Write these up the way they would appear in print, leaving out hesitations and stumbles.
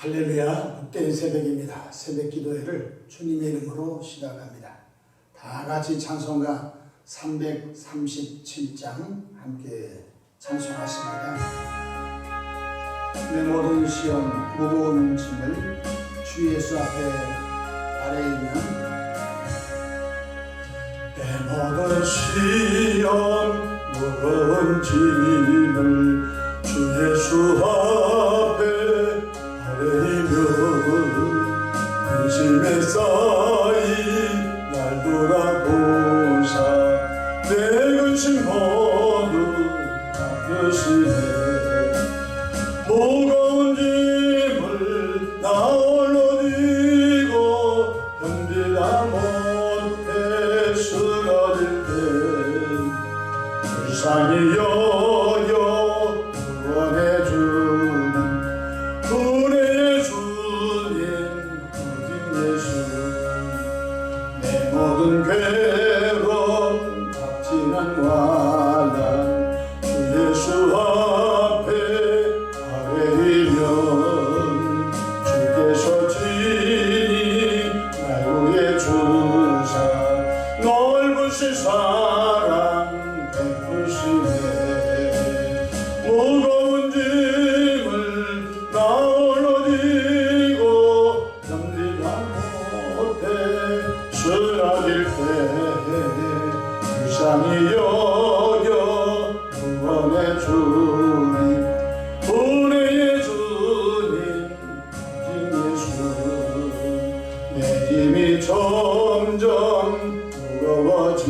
할렐루야, 복된 새벽입니다. 새벽 기도회를 주님의 이름으로 시작합니다. 다 같이 찬송가 337장 함께 찬송하십니다. 내 모든 시험 무거운 짐을 주 예수 앞에 아뢰이면 내 모든 시험 무거운 짐을 주 예수 앞에 근심에 쌓인 날 돌아보사 내 근심 모두 갚으시네. 무거운 짐을 나 홀로 지고 견디다 못해 쓰러질 때 불쌍히 여겨 구원해주는 우리 예수님 내 모든 괴로움 닥치는 환난 주 예수 앞에 아뢰이면 주께서 친히 날 위해 주사 넓으신 사랑 베푸시네. 무거운 짐을 나 홀로 지고 견디다 못해 쓰러질 때 불쌍히 여겨 구원해 주님 우리 예수님 오직 예수. 내 힘이 점점 무거워질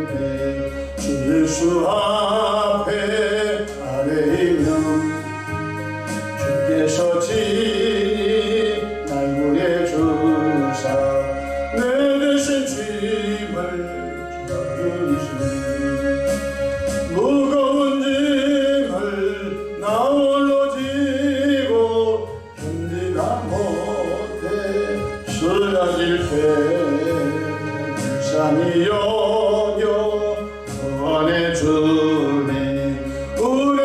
때 주 예수 앞에 아뢰이면 주께서 친히 날 구해주사 내 대신 짐을 져주시니. 무거운 짐을 나 홀로 지고 견디다 못해 쓰러질 때 불쌍히 여겨 구원해 주니 우리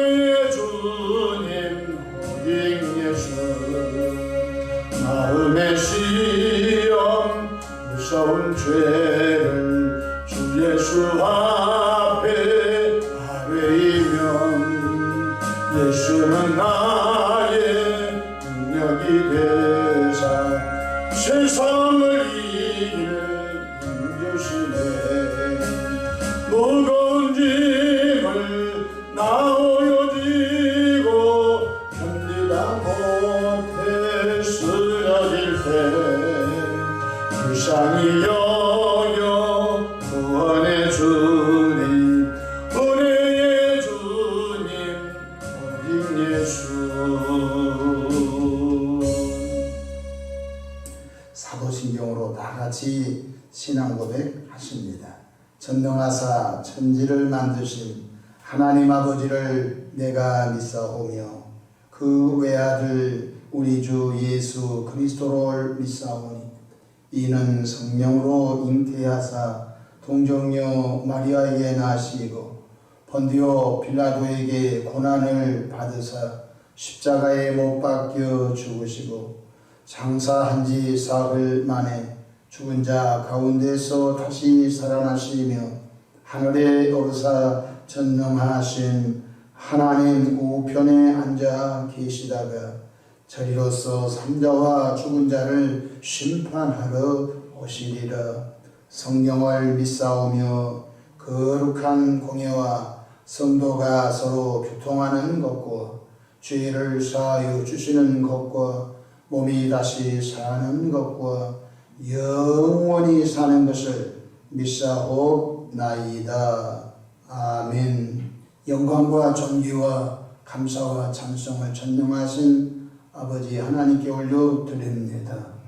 주님 오직 예수. 마음의 시험 무서운 죄를 주 예수 앞에 아뢰이면 예수는 나의 능력이 되사 세상을 이길 힘 주시네. 무거운 짐을 나 홀로 지고 견디다 못해 쓰러질 때 불쌍히 여겨 구원해 주니 우리 주님 오직 예수. 사도신경으로 다같이 신앙 고백하십니다. 전능하사 천지를 만드신 하나님 아버지를 내가 믿사오며 그 외아들 우리 주 예수 그리스도를 믿사오니 이는 성령으로 잉태하사 동정녀 마리아에게 나시고 본디오 빌라도에게 고난을 받으사 십자가에 못 박혀 죽으시고 장사한 지 사흘 만에 죽은 자 가운데서 다시 살아나시며 하늘에 오르사 전능하신 하나님 우편에 앉아 계시다가 저리로서 산자와 죽은 자를 심판하러 오시리라. 성령을 믿사오며 거룩한 공예와 성도가 서로 교통하는 것과 죄를 사하여 주시는 것과 몸이 다시 사는 것과 영원히 사는 것을 믿사옵나이다. 아멘. 영광과 존귀와 감사와 찬송을 전능하신 아버지 하나님께 올려드립니다.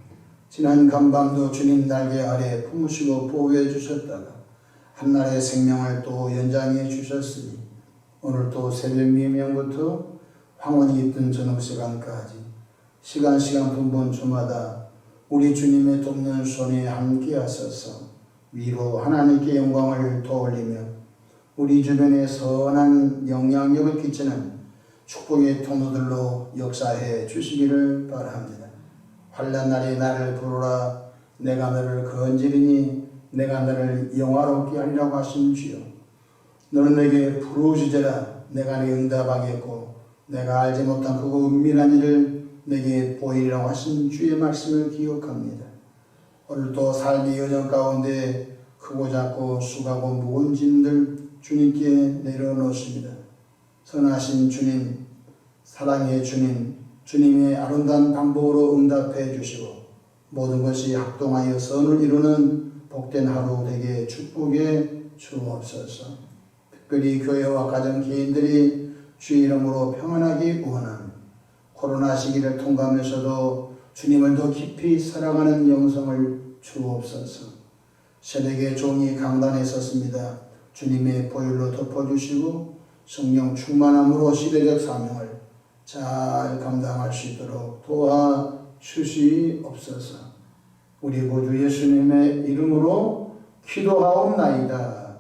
지난 간밤도 주님 날개 아래 품으시고 보호해 주셨다가 한날의 생명을 또 연장해 주셨으니 오늘 또 새벽 미명부터 황혼이 깃든 저녁 시간까지 시간 분분 주마다 우리 주님의 돕는 손에 함께 하셔서 위로 하나님께 영광을 돌리며 우리 주변에 선한 영향력을 끼치는 축복의 통로들로 역사해 주시기를 바랍니다. 환난 날에 나를 부르라. 내가 너를 건지리니 내가 너를 영화롭게 하리라고 하신 주여, 너는 내게 부르짖으라. 내가 네 응답하겠고 내가 알지 못한 크고 은밀한 일을 내게 보이리라고 하신 주의 말씀을 기억합니다. 오늘도 삶의 여정 가운데 크고 작고 수고하고 무거운 짐들 주님께 내려놓습니다. 선하신 주님, 사랑의 주님, 주님의 아름다운 방법으로 응답해 주시고 모든 것이 합동하여 선을 이루는 복된 하루 되게 축복해 주옵소서. 특별히 교회와 가정 개인들이 주의 이름으로 평안하기 원하는 코로나 시기를 통과하면서도 주님을 더 깊이 사랑하는 영성을 주옵소서. 새벽에 종이 강단에 섰습니다. 주님의 보혈로 덮어주시고 성령 충만함으로 시대적 사명을 잘 감당할 수 있도록 도와주시옵소서. 우리 구주 예수님의 이름으로 기도하옵나이다.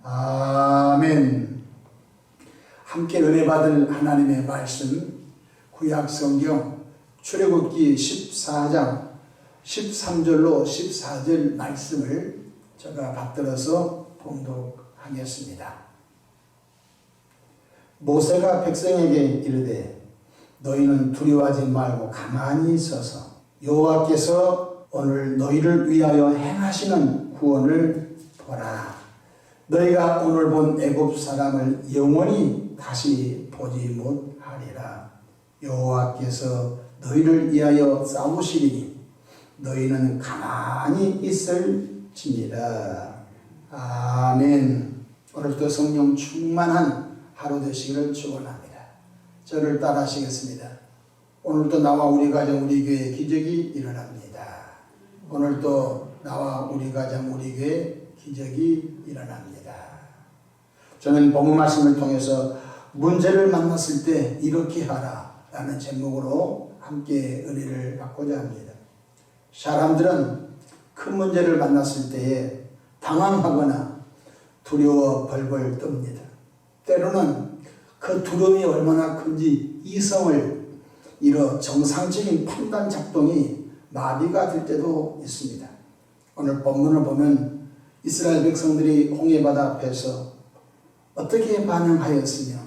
아멘. 함께 은혜 받을 하나님의 말씀, 구약 성경 출애굽기 14장 13절로 14절 말씀을 제가 받들어서 봉독하겠습니다. 모세가 백성에게 이르되 너희는 두려워하지 말고 가만히 서서 여호와께서 오늘 너희를 위하여 행하시는 구원을 보라. 너희가 오늘 본 애굽 사람을 영원히 다시 보지 못하리라. 여호와께서 너희를 위하여 싸우시리니 너희는 가만히 있을지니라. 아멘. 오늘도 성령 충만한 하루 되시기를 축원합니다. 저를 따라하시겠습니다. 오늘도 나와 우리 가정 우리 교회에 기적이 일어납니다. 오늘도 나와 우리 가정 우리 교회에 기적이 일어납니다. 저는 본문 말씀을 통해서 문제를 만났을 때 이렇게 하라 라는 제목으로 함께 은혜를 받고자 합니다. 사람들은 큰 문제를 만났을 때에 당황하거나 두려워 벌벌 떱니다. 때로는 그 두려움이 얼마나 큰지 이성을 잃어 정상적인 판단 작동이 마비가 될 때도 있습니다. 오늘 본문을 보면 이스라엘 백성들이 홍해바다 앞에서 어떻게 반응하였으며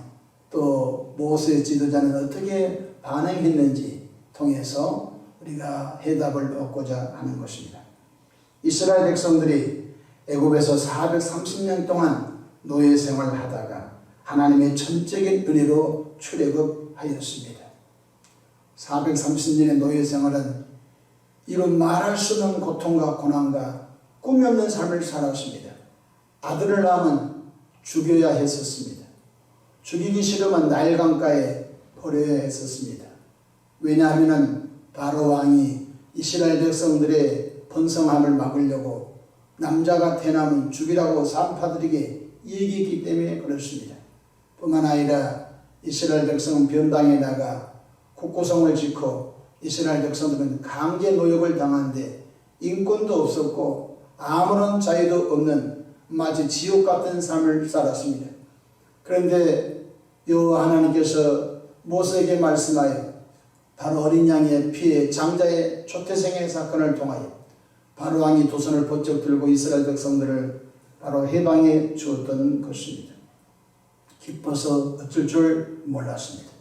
또 모세 지도자는 어떻게 반응했는지 통해서 우리가 해답을 얻고자 하는 것입니다. 이스라엘 백성들이 애굽에서 430년 동안 노예 생활을 하다가 하나님의 전적인 은혜로 출애굽하였습니다. 430년의 노예 생활은 이런 말할 수 없는 고통과 고난과 꿈이 없는 삶을 살았습니다. 아들을 낳으면 죽여야 했었습니다. 죽이기 싫으면 나일 강가에 버려야 했었습니다. 왜냐하면 바로 왕이 이스라엘 백성들의 번성함을 막으려고 남자가 태어나면 죽이라고 산파들에게 얘기했기 때문에 그렇습니다. 뿐만 아니라 이스라엘 백성은 변방에 나가 국고성을 짓고 이스라엘 백성들은 강제 노역을 당한데 인권도 없었고 아무런 자유도 없는 마치 지옥 같은 삶을 살았습니다. 그런데 여호와 하나님께서 모세에게 말씀하여 바로 어린 양의 피에 장자의 초태생의 사건을 통하여 바로 왕이 두 손을 번쩍 들고 이스라엘 백성들을 바로 해방해 주었던 것입니다. 기뻐서 어쩔 줄 몰랐습니다.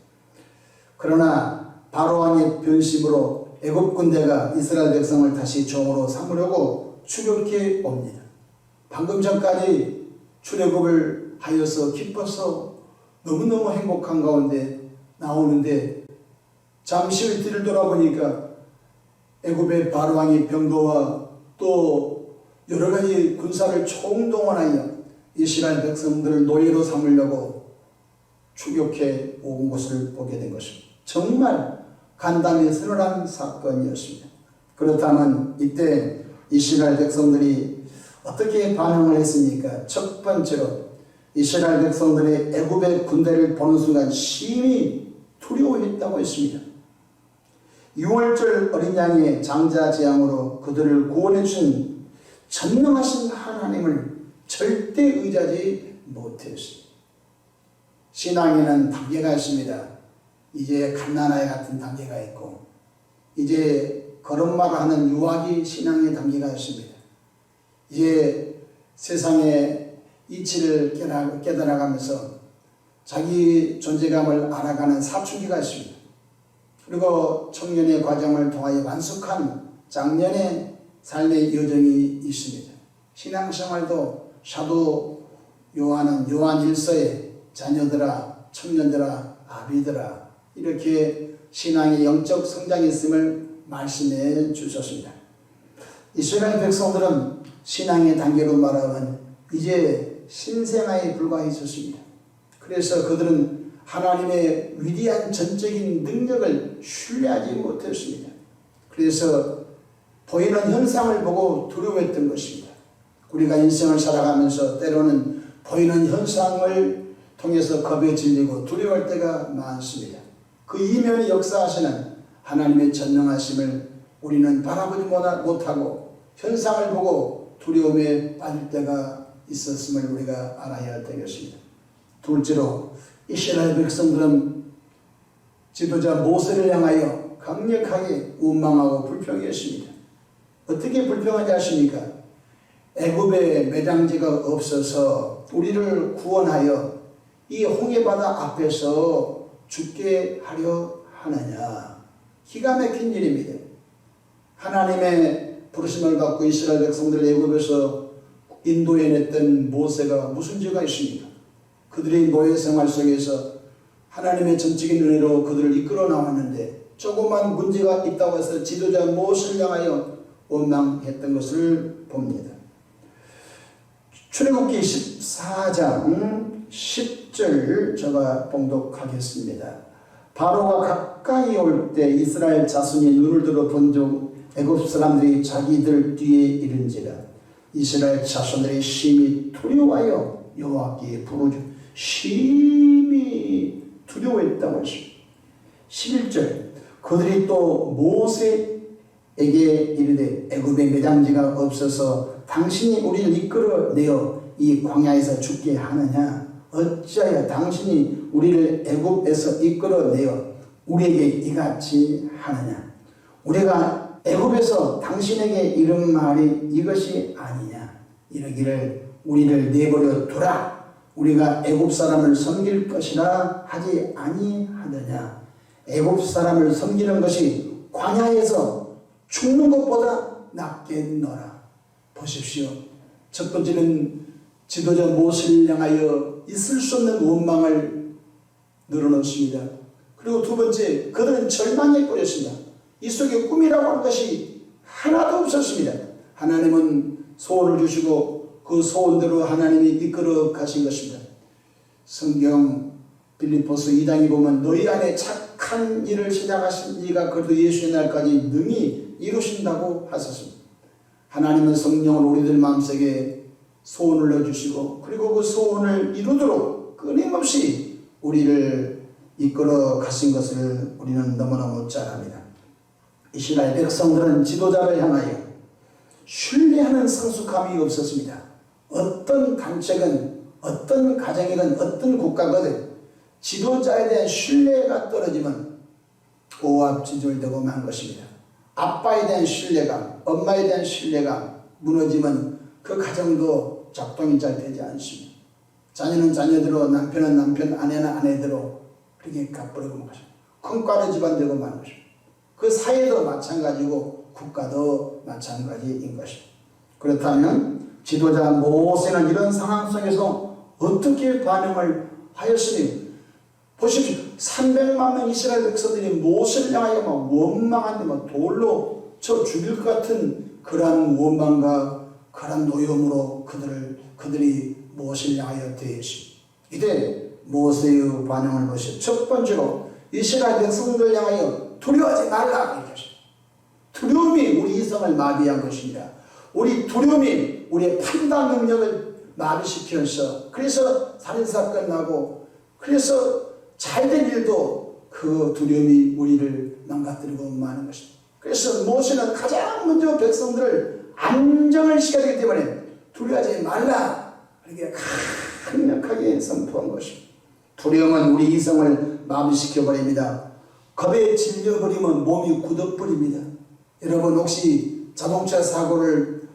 그러나 바로 왕의 변심으로 애굽 군대가 이스라엘 백성을 다시 종으로 삼으려고 출애굽해 옵니다. 방금 전까지 출애굽을 하여서 기뻐서 너무너무 행복한 가운데 나오는데 잠시 뒤를 돌아보니까 애굽의 바로 왕이 병거와 또 여러 가지 군사를 총동원하여 이스라엘 백성들을 노예로 삼으려고 추격해 온 것을 보게 된 것입니다. 정말 간담이 서늘한 사건이었습니다. 그렇다면 이때 이스라엘 백성들이 어떻게 반응을 했습니까? 첫 번째로 이스라엘 백성들의 애굽의 군대를 보는 순간 심히 두려워했다고 했습니다. 6월절 어린 양의 장자 재앙으로 그들을 구원해 주신 전능하신 하나님을 절대 의지하지 못했습니다. 신앙에는 단계가 있습니다. 이제 갓난아이 같은 단계가 있고 이제 걸음마를 하는 유아기 신앙의 단계가 있습니다. 이제 세상의 이치를 깨달아가면서 자기 존재감을 알아가는 사춘기가 있습니다. 그리고 청년의 과정을 통하여 완숙한 장년의 삶의 여정이 있습니다. 신앙생활도 사도 요한은 요한 1서에 자녀들아, 청년들아, 아비들아 이렇게 신앙의 영적 성장이 있음을 말씀해 주셨습니다. 이스라엘 백성들은 신앙의 단계로 말하면 이제 신생아에 불과했었습니다. 그래서 그들은 하나님의 위대한 전적인 능력을 신뢰하지 못했습니다. 그래서 보이는 현상을 보고 두려워했던 것입니다. 우리가 인생을 살아가면서 때로는 보이는 현상을 통해서 겁에 질리고 두려워할 때가 많습니다. 그 이면에 역사하시는 하나님의 전능하심을 우리는 바라보지 못하고 현상을 보고 두려움에 빠질 때가 있었음을 우리가 알아야 되겠습니다. 둘째로 이스라엘 백성들은 지도자 모세를 향하여 강력하게 원망하고 불평했습니다. 어떻게 불평하지 않습니까? 애굽에 매장지가 없어서 우리를 구원하여 이 홍해바다 앞에서 죽게 하려 하느냐. 기가 막힌 일입니다. 하나님의 부르심을 받고 이스라엘 백성들을 애굽에서 인도해냈던 모세가 무슨 죄가 있습니까? 그들의 노예 생활 속에서 하나님의 전적인 은혜로 그들을 이끌어 나왔는데 조그만 문제가 있다고 해서 지도자 모세를 향하여 원망했던 것을 봅니다. 출애굽기 14장 10절 제가 봉독하겠습니다. 바로가 가까이 올 때 이스라엘 자손이 눈을 들어 본 중 애굽 사람들이 자기들 뒤에 이른지라 이스라엘 자손들이 심히 두려워하여 여호와께 부르짖 심히 두려워했다고 했습니다. 11절 그들이 또 모세에게 이르되 애굽에 매장지가 없어서 당신이 우리를 이끌어내어 이 광야에서 죽게 하느냐 어찌하여 당신이 우리를 애굽에서 이끌어내어 우리에게 이같이 하느냐 우리가 애굽에서 당신에게 이른 말이 이것이 아니냐 이러기를 우리를 내버려 두라 우리가 애굽 사람을 섬길 것이라 하지 아니하느냐 애굽 사람을 섬기는 것이 광야에서 죽는 것보다 낫겠노라. 보십시오. 첫 번째는 지도자 모세를 향하여 있을 수 없는 원망을 늘어놓습니다. 그리고 두 번째 그들은 절망에 빠졌습니다. 이 속에 꿈이라고 하는 것이 하나도 없었습니다. 하나님은 소원을 주시고 그 소원대로 하나님이 이끌어 가신 것입니다. 성경 빌립보서 2장에 보면 너희 안에 착한 일을 시작하신 이가 그래도 예수의 날까지 능히 이루신다고 하셨습니다. 하나님은 성령을 우리들 마음속에 소원을 넣어주시고 그리고 그 소원을 이루도록 끊임없이 우리를 이끌어 가신 것을 우리는 너무너무 잘 압니다. 이스라엘 백성들은 지도자를 향하여 신뢰하는 성숙함이 없었습니다. 어떤 단체건 어떤 가정이건 어떤 국가거든 지도자에 대한 신뢰가 떨어지면 오합지졸되고 만 것입니다. 아빠에 대한 신뢰감, 엄마에 대한 신뢰감 무너지면 그 가정도 작동이 잘 되지 않습니다. 자녀는 자녀대로 남편은 남편, 아내는 아내대로 그렇게 가버리고 만 것입니다. 콩가루 집안 되고 만 것입니다. 그 사회도 마찬가지고 국가도 마찬가지인 것입니다. 그렇다면 지도자 모세는 이런 상황 속에서 어떻게 반응을 하였으니 보십시오. 300만 명 이스라엘 백성들이 모세를 향하여 막 원망한데 막 돌로 쳐 죽일 것 같은 그러한 원망과 그러한 노염으로 그들이 모세를 향하여 대했습니다. 이때 모세의 반응을 보시오. 첫 번째로 이스라엘 백성들 향하여 두려워하지 말라 이것입니다. 두려움이 우리 이성을 마비한 것입니다. 우리 두려움이 우리의 판단 능력을 마비시켜서 그래서 살인사건 나고 그래서 잘된 일도 그 두려움이 우리를 망가뜨리고 마는 것입니다. 그래서 모세는 가장 먼저 백성들을 안정을 시켜야 되기 때문에 두려워하지 말라 이렇게 강력하게 선포한 것입니다. 두려움은 우리 이성을 마비시켜버립니다. 겁에 질려버리면 몸이 굳어버립니다. 여러분 혹시 자동차 사고를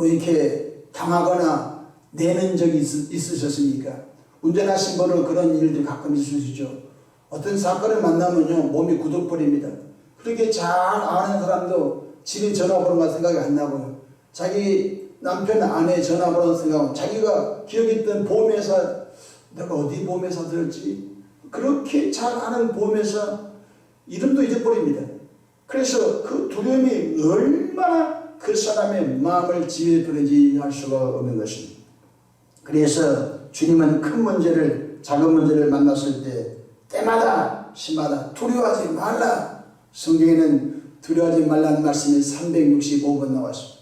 이렇게 당하거나 내는 적이 있으셨습니까? 운전하신 분은 그런 일들이 가끔 있으시죠. 어떤 사건을 만나면요 몸이 굳어버립니다. 그렇게 잘 아는 사람도 집에 전화번호가 생각이 안 나고요. 자기 남편 아내 전화번호 생각하고 자기가 기억이 있던 보험회사 내가 어디 보험회사 들었지? 그렇게 잘 아는 보험회사 이름도 잊어버립니다. 그래서 그 두려움이 얼마나 그 사람의 마음을 지배부리지 할 수가 없는 것입니다. 그래서 주님은 큰 문제를 작은 문제를 만났을 때 때마다 시마다 두려워하지 말라. 성경에는 두려워하지 말라는 말씀이 365번 나왔습니다.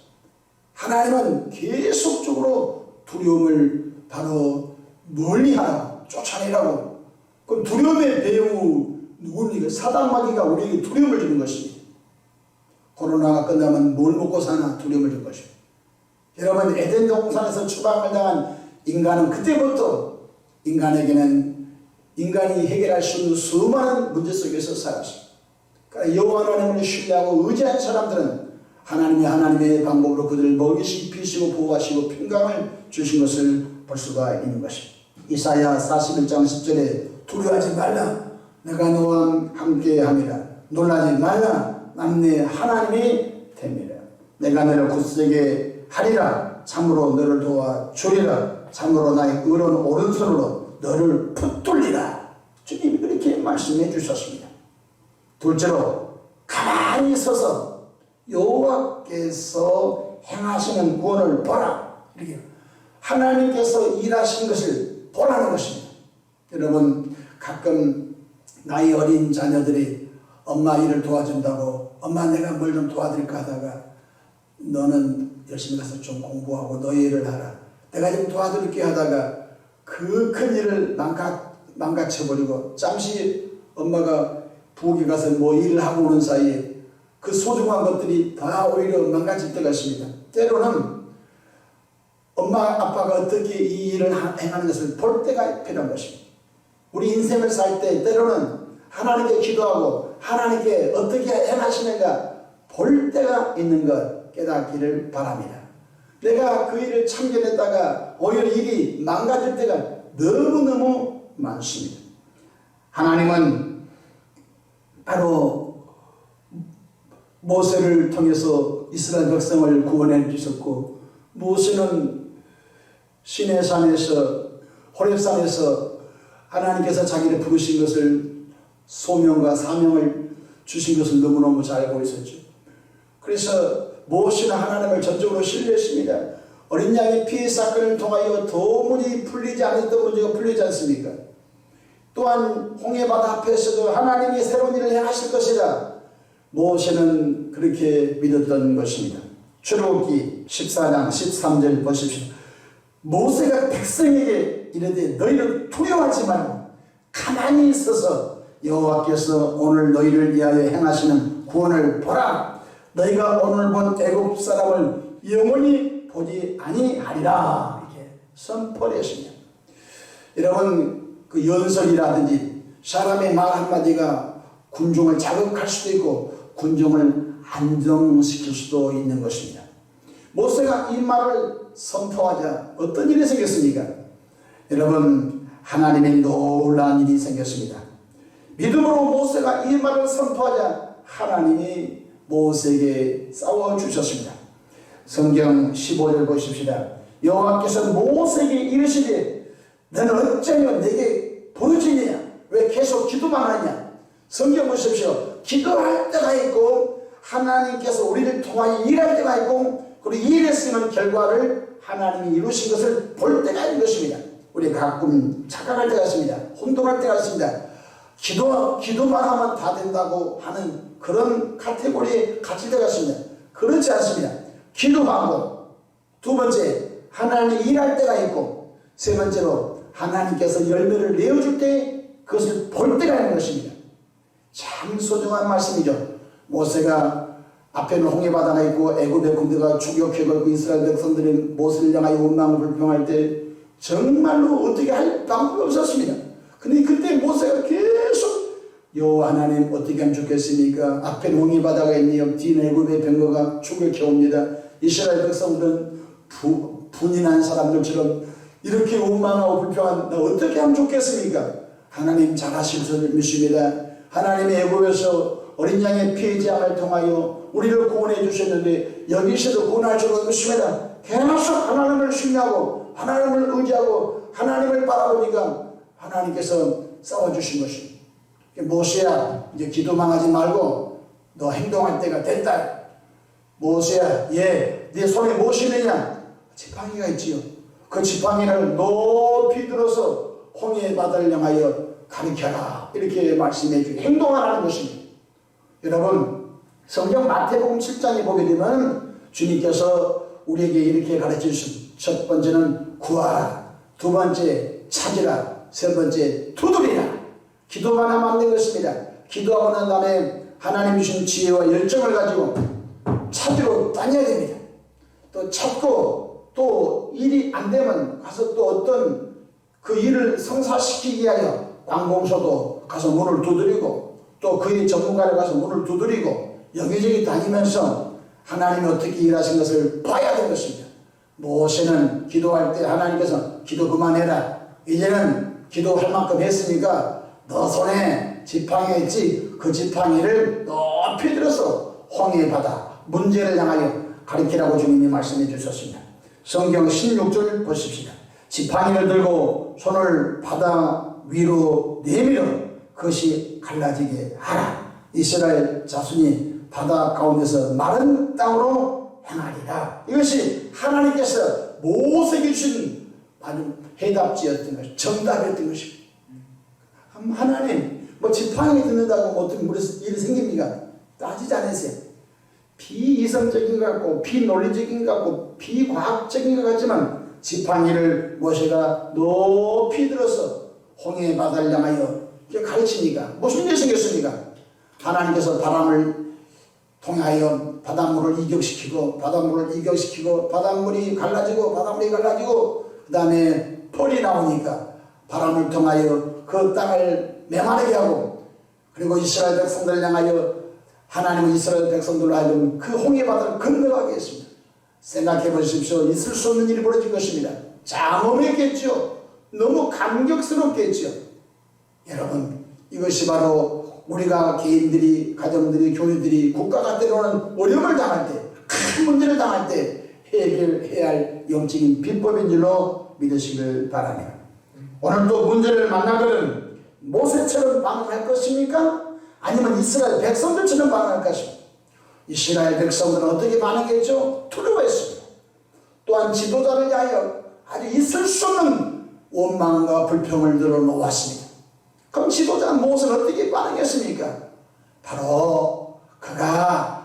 하나님은 계속적으로 두려움을 바로 멀리하라 쫓아내라고. 그럼 두려움의 배후 누굽니까? 사단마귀가 우리에게 두려움을 주는 것입니다. 코로나가 끝나면 뭘 먹고 사나 두려움을 줄 것입니다. 여러분 에덴 동산에서 추방을 당한 인간은 그때부터 인간에게는 인간이 해결할 수 없는 수많은 문제 속에서 살았습니다. 그러니까 여호와 하나님을 신뢰하고 의지한 사람들은 하나님의 방법으로 그들을 먹이시고 피시고 보호하시고 평강을 주신 것을 볼 수가 있는 것입니다. 이사야 41장 10절에 두려워하지 말라 내가 너와 함께 함이라 놀라지 말라 나는 네 하나님이 됨이라 내가 너를 굳세게 하리라 참으로 너를 도와주리라 참으로 나의 의로운 오른손으로 너를 붙들리라. 주님이 그렇게 말씀해 주셨습니다. 둘째로 가만히 서서 여호와께서 행하시는 구원을 보라. 이렇게 하나님께서 일하신 것을 보라는 것입니다. 여러분 가끔 나이 어린 자녀들이 엄마 일을 도와준다고 엄마 내가 뭘 좀 도와드릴까 하다가 너는 열심히 가서 좀 공부하고 너의 일을 하라. 내가 좀 도와드릴게 하다가 그 큰 일을 망가쳐버리고 잠시 엄마가 부엌에 가서 뭐 일을 하고 오는 사이에 그 소중한 것들이 다 오히려 망가질 때가 있습니다. 때로는 엄마 아빠가 어떻게 이 일을 행하는 것을 볼 때가 필요한 것입니다. 우리 인생을 살 때 때로는 하나님께 기도하고 하나님께 어떻게 행하시는가 볼 때가 있는 것 깨닫기를 바랍니다. 내가 그 일을 참견했다가 오히려 일이 망가질 때가 너무너무 많습니다. 하나님은 바로 모세를 통해서 이스라엘 백성을 구원해 주셨고 모세는 시내산에서 호렙산에서 하나님께서 자기를 부르신 것을 소명과 사명을 주신 것을 너무너무 잘 알고 있었죠. 그래서 모세는 하나님을 전적으로 신뢰했습니다. 어린 양의 피해 사건을 통하여 도무지 풀리지 않았던 문제가 풀리지 않습니까? 또한 홍해바다 앞에서도 하나님이 새로운 일을 행하실 것이다. 모세는 그렇게 믿었던 것입니다. 출애굽기 14장 13절 보십시오. 모세가 백성에게 이르되 너희는 두려워하지 말고 가만히 있어서 여호와께서 오늘 너희를 위하여 행하시는 구원을 보라. 너희가 오늘 본 애굽 사람을 영원히 보지 아니하리라. 이렇게 선포를 했습니다. 여러분 그 연설이라든지 사람의 말 한마디가 군중을 자극할 수도 있고 군중을 안정시킬 수도 있는 것입니다. 모세가 이 말을 선포하자 어떤 일이 생겼습니까? 여러분 하나님의 놀라운 일이 생겼습니다. 믿음으로 모세가 이 말을 선포하자 하나님이 모세에게 싸워주셨습니다. 성경 15절 보십시다. 여호와께서 모세에게 이르시되 너는 어쩌며 내게 부르짖느냐 왜 계속 기도만 하냐. 성경 보십시오. 기도할 때가 있고 하나님께서 우리를 통하여 일할 때가 있고 그리고 일했으면 결과를 하나님이 이루신 것을 볼 때가 있는 것입니다. 우리 가끔 착각할 때가 있습니다. 혼돈할 때가 있습니다. 기도만 하면 다 된다고 하는 그런 카테고리에 갇힐 때가 있습니다. 그렇지 않습니다. 기도하고 두 번째 하나님이 일할 때가 있고 세 번째로 하나님께서 열매를 내어줄 때 그것을 볼 때가 있는 것입니다. 참 소중한 말씀이죠. 모세가 앞에는 홍해바다가 있고 애굽의 군대가 추격해 걸고 이스라엘 백성들이 모세를 향하여 원망을 불평할 때 정말로 어떻게 할 방법이 없었습니다. 근데 그때 모세가 계속 여호와 하나님 어떻게 하면 좋겠습니까? 앞에 홍해 바다가 있니요 뒤 애굽의 병거가 추격해 옵니다. 이스라엘 백성들은 분인한 사람들처럼 이렇게 원망하고 불평한 나 어떻게 하면 좋겠습니까? 하나님 잘하실 줄 믿습니다. 하나님이 애굽에서 어린 양의 피의 제함을 통하여 우리를 구원해 주셨는데 여기서도 구원할 줄 믿습니다. 계속 하나님을 신뢰하고 하나님을 의지하고 하나님을 바라보니까 하나님께서 싸워주신 것입니다. 모세야 이제 기도만 하지 말고 너 행동할 때가 됐다. 모세야 네 손에 무엇이 있느냐? 지팡이가 있지요. 그 지팡이를 높이 들어서 홍해 바다를 향하여 가리켜라. 이렇게 말씀해 주고 행동하라는 것입니다. 여러분 성경 마태복음 7장에 보게 되면 주님께서 우리에게 이렇게 가르쳐 주신 첫 번째는 구하라, 두 번째 찾으라, 세 번째 두드리라. 기도만 하면 안 되는 것입니다. 기도하고 난 다음에 하나님 주신 지혜와 열정을 가지고 찾으러 다녀야 됩니다. 또 찾고 또 일이 안 되면 가서 또 어떤 그 일을 성사시키기 위하여 관공서도 가서 문을 두드리고 또 그의 전문가를 가서 문을 두드리고 여기저기 다니면서 하나님이 어떻게 일하신 것을 봐야 되는 것입니다. 모세는 기도할 때 하나님께서 기도 그만해라. 이제는 기도할 만큼 했으니까 너 손에 지팡이 있지? 그 지팡이를 높이 들어서 홍해 바다 문제를 향하여 가리키라고 주님이 말씀해 주셨습니다. 성경 16절 보십시다. 지팡이를 들고 손을 바다 위로 내밀어 그것이 갈라지게 하라. 이스라엘 자손이 바다 가운데서 마른 땅으로 행하리라. 이것이 하나님께서 모세에게 주신 아주 해답지였던 것, 정답이었던 것입니다. 하나님 뭐 지팡이 듣는다고 뭐 어떻게 일이 생깁니까? 따지지 않으세요. 비이성적인 것 같고 비논리적인 것 같고 비과학적인 것 같지만 지팡이를 모세가 높이 들어서 홍해 바다를 향하여 가르치니까 무슨 일이 생겼습니까? 하나님께서 바람을 통하여 바닷물을 이격시키고 바닷물이 갈라지고 그 다음에 펄이 나오니까 바람을 통하여 그 땅을 메마르게 하고 그리고 이스라엘 백성들을 향하여 하나님은 이스라엘 백성들로 하여금 그 홍해 바다를 건너가게 했습니다. 생각해 보십시오. 있을 수 없는 일이 벌어질 것입니다. 장엄했겠죠. 너무 감격스럽겠죠. 여러분 이것이 바로 우리가 개인들이 가정들이 교회들이 국가가 때로는 어려움을 당할 때 큰 문제를 당할 때 해결해야 할 영적인 비법인 줄로 믿으시길 바랍니다. 오늘도 문제를 만나거든 모세처럼 반응할 것입니까? 아니면 이스라엘 백성들처럼 반응할 것입니까? 이스라엘 백성들은 어떻게 반응했죠? 두려워했습니다. 또한 지도자를 위하여 아주 있을 수 없는 원망과 불평을 들어놓았습니다. 그럼 지도자 모세는 어떻게 반응했습니까? 바로 그가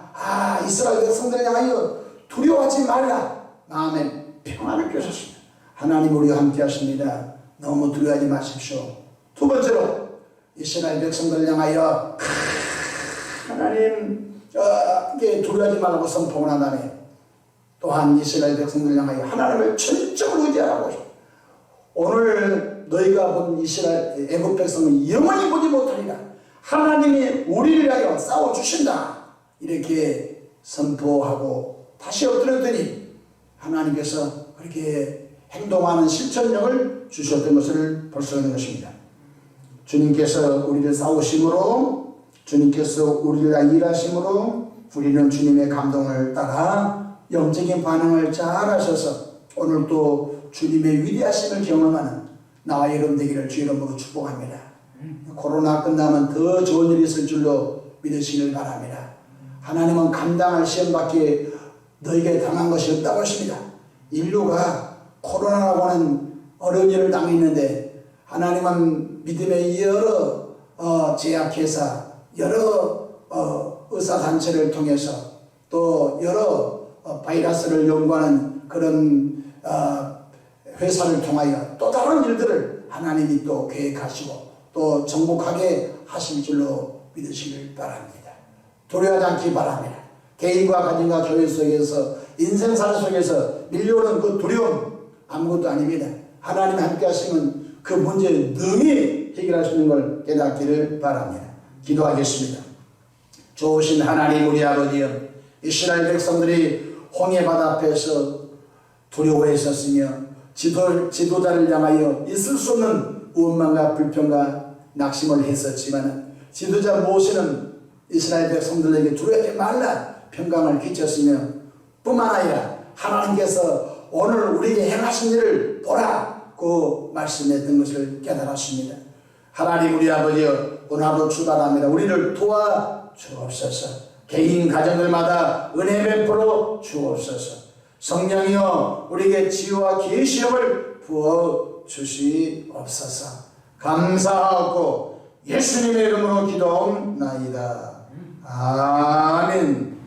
이스라엘 백성들을 향하여 두려워하지 말라 마음에 평안을 주셨습니다. 하나님 우리와 함께 하십니다. 너무 두려워하지 마십시오. 두 번째로 이스라엘 백성들을 향하여 하나님께 두려워하지 말라고 선포를 한 다음에 또한 이스라엘 백성들을 향하여 하나님을 전적으로 의지하라고 하십니다. 오늘 너희가 본 이스라엘 애국 백성은 영원히 보지 못하리라. 하나님이 우리를 위하여 싸워주신다. 이렇게 선포하고 다시 엎드렸더니 하나님께서 그렇게 행동하는 실천력을 주셨던 것을 볼 수 있는 것입니다. 주님께서 우리를 싸우심으로 주님께서 우리를 일하심으로 우리는 주님의 감동을 따라 영적인 반응을 잘 하셔서 오늘 또 주님의 위대하심을 경험하는 나와 여러분 되기를 주 이름으로 축복합니다. 코로나 끝나면 더 좋은 일이 있을 줄로 믿으시길 바랍니다. 하나님은 감당할 시험밖에 너에게 당한 것이 없다고 하십니다. 인류가 코로나라고 하는 어려운 일을 당했는데 하나님은 믿음의 여러 제약회사, 여러 의사단체를 통해서 또 여러 바이러스를 연구하는 그런 회사를 통하여 또 다른 일들을 하나님이 또 계획하시고 또 정복하게 하실 줄로 믿으시길 바랍니다. 두려워하지 않기 바랍니다. 개인과 가정과 교회 속에서 인생살 속에서 밀려오는 그 두려움 아무것도 아닙니다. 하나님이 함께 하시면 그 문제 능히 해결할 수 있는 걸 깨닫기를 바랍니다. 기도하겠습니다. 좋으신 하나님 우리 아버지여, 이스라엘 백성들이 홍해바다 앞에서 두려워했었으며 지도자를 향하여 있을 수 없는 원망과 불평과 낙심을 했었지만 지도자 모세는 이스라엘 백성들에게 두려워하지 말라 평강을 끼쳤으며 뿐만 아니라 하나님께서 오늘 우리에게 행하신 일을 보라고 말씀했던 것을 깨달았습니다. 하나님 우리 아버지여, 오늘도 출발합니다. 우리를 도와 주옵소서. 개인 가정들마다 은혜 베풀어 주옵소서. 성령이여 우리에게 지혜와 계시함을 부어 주시옵소서. 감사하고 예수님의 이름으로 기도하옵나이다. 아멘.